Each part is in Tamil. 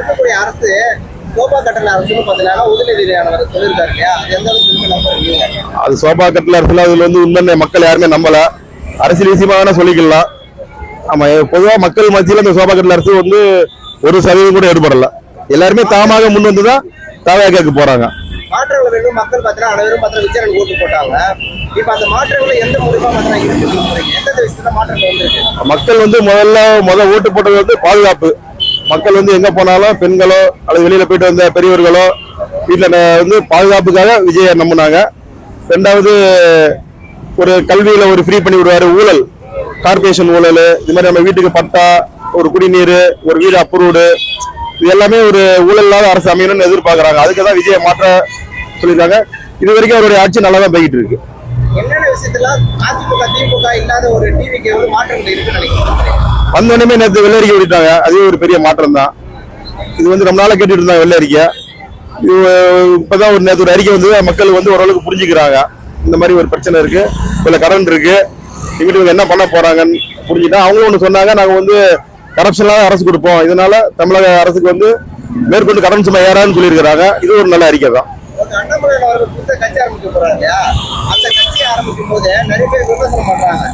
இருக்கக்கூடிய அரசு சோபா கட்டல அரசுன்னு பாத்தீங்கன்னா உதயநிதியானவர் சொல்லியிருக்காரு இல்லையா, அது எந்த அளவுக்கு நம்புறீங்க? அது சோபா கட்டல அரசுல அதுல உண்மை மக்கள் யாருமே நம்பல. அரசியல் விஷயமா சொல்லிக்கலாம். ஆமா, பொதுவா மக்கள் மத்தியில இந்த சோபா கட்டல அரசு 1% கூட ஏற்படல. எல்லாருமே தாமாக முன் வந்துதான் தாவேக்கு போறாங்க. மாற்றங்கள் வேண்டும் மக்கள் பாத்தீங்கன்னா அனைவரும் விஜயன் ஓட்டு போட்டாங்க. இப்ப அந்த மாற்றங்களை எந்த மூலமா எந்த விஷயத்துல மாற்றங்கள் வந்திருக்கு? மக்கள் முதல்ல ஓட்டு போட்டது பாதுகாப்பு. மக்கள் எங்க போனாலும் பெண்களோ அல்லது வெளியில போயிட்டு வந்த பெரியவர்களோ வீட்டுல பாதுகாப்புக்காக விஜய நம்பினாங்க. ரெண்டாவது ஒரு கல்வியில ஃப்ரீ பண்ணி விடுவாரு. ஊழல், கார்பரேஷன் ஊழல், இது மாதிரி நம்ம வீட்டுக்கு பட்டா, ஒரு குடிநீர், ஒரு வீடு அப்ரூவ்டு, இது எல்லாமே ஒரு ஊழல் இல்லாத அரசு அமையணும்னு எதிர்பார்க்கறாங்க. அதுக்குதான் விஜய மாற்ற சொல்லியிருக்காங்க. இது வரைக்கும் அவருடைய ஆட்சி நல்லா தான் போய்கிட்டு இருக்கு. என்னென்ன விஷயத்துல அதிமுக திமுக இல்லாத ஒரு டிவிக்கு மாற்றங்கள் இருக்குன்னு நினைக்கிறேன். வந்தோடனே நேற்று வெள்ளரிக்கை விட்டாங்க. அதுவே ஒரு பெரிய மாற்றம் தான். இது ரொம்ப நாளா கேட்டுட்டு இருந்தாங்க வெள்ளரிக்கை. இப்பதான் நேற்று ஒரு அறிக்கை வந்து மக்கள் ஓரளவுக்கு புரிஞ்சுக்கிறாங்க. இந்த மாதிரி ஒரு பிரச்சனை இருக்கு, இதுல கரண்ட் இருக்கு, எங்கிட்ட என்ன பண்ண போறாங்கன்னு புரிஞ்சுட்டா அவங்களும் ஒண்ணு சொன்னாங்க. நாங்க கரப்ஷன்லாம் அரசு கொடுப்போம், இதனால தமிழக அரசுக்கு மேற்கொண்டு கடன் சுமை ஏறான்னு சொல்லியிருக்கிறாங்க. இது ஒரு நல்ல அறிக்கை தான். அண்ணாமலை அவர்கள் புதுசா கட்சி ஆரம்பிக்க போறாங்க இல்லையா, அந்த கட்சி ஆரம்பிக்கும் போது நிறைய பேர் விமர்சனம் பண்றாங்க.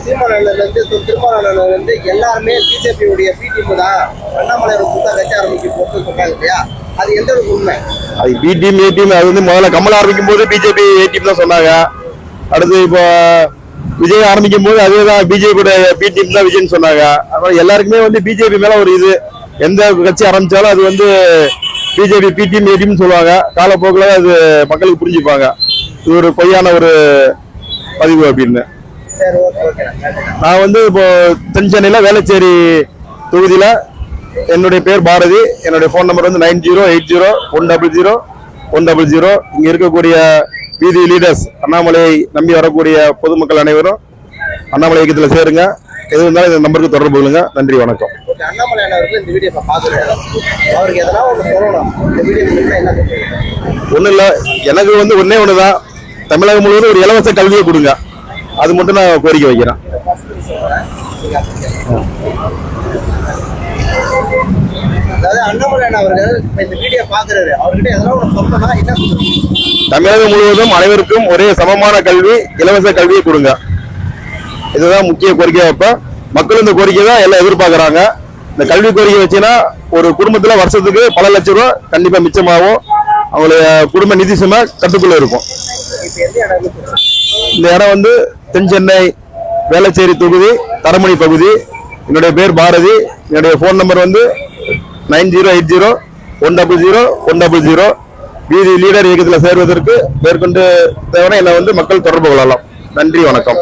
திருமாவளவன் எல்லாருமே பிஜேபியுடைய பி-டீம் தான் அண்ணாமலை புதுசா கட்சி ஆரம்பிக்க போட்டு சொன்னாங்க இல்லையா, அது எந்த அளவுக்கு உண்மை? அது பி-டீம் ஏ-டீம் அது முதல்ல கமல் ஆரம்பிக்கும் போது பிஜேபி ஏ-டீம் தான் சொன்னாங்க. அடுத்து இப்போ விஜய் ஆரம்பிக்கும் போது அதேதான் பிஜேபியோட பி-டீம் தான் விஜய்னு சொன்னாங்க. அதனால எல்லாருக்குமே பிஜேபி மேல ஒரு இது, எந்த கட்சி ஆரம்பிச்சாலும் அது பிஜேபி பி-டீம் ஏ-டீம் சொல்லுவாங்க. காலப்போக்கில் அது மக்களுக்கு புரிஞ்சுப்பாங்க. இது ஒரு பொய்யான ஒரு பதிவு அப்படின்னு. நான் இப்போ தென் சென்னையில வேளச்சேரி தொகுதியில என்னுடைய பேர் பாரதி. என்னுடைய போன் நம்பர் 9080100100. இங்க இருக்கக்கூடிய வீதி லீடர்ஸ், அண்ணாமலையை நம்பி வரக்கூடிய பொதுமக்கள் அனைவரும் அண்ணாமலை இயக்கத்தில் சேருங்க. எது இருந்தாலும் இந்த நம்பருக்கு தொடர்பு கொள்ளுங்க. நன்றி, வணக்கம். ஒன்றும் இல்லை, எனக்கு ஒன்னே ஒண்ணுதான், தமிழகம் முழுவதும் ஒரு இலவச கல்வியை கொடுங்க. அது மட்டும் நான் கோரிக்கை வைக்கிறேன். தமிழகம் முழுவதும் அனைவருக்கும் ஒரே சமமான கல்வி, இலவச கல்வியை கொடுங்க. இதுதான் முக்கிய கோரிக்கை. இப்ப மக்கள் இந்த கோரிக்கை தான் எல்லாம் எதிர்பார்க்கறாங்க. இந்த கல்வி கோரிக்கை வச்சுன்னா ஒரு குடும்பத்துல வருஷத்துக்கு பல லட்சம் ரூபாய் கண்டிப்பா மிச்சமாகும். அவங்களுடைய குடும்ப நிதி சுமை கட்டுக்குள்ள இருக்கும். இந்த இடம் தென் சென்னை வேளச்சேரி தொகுதி, தரமணி பகுதி. என்னுடைய பேர் பாரதி. என்னுடைய போன் நம்பர் 9080100100. வீதி லீடர் இயக்கத்தில் சேர்வதற்கு மேற்கொண்டு தேவையான என்ன மக்கள் தொடர்பு கொள்ளலாம். நன்றி, வணக்கம்.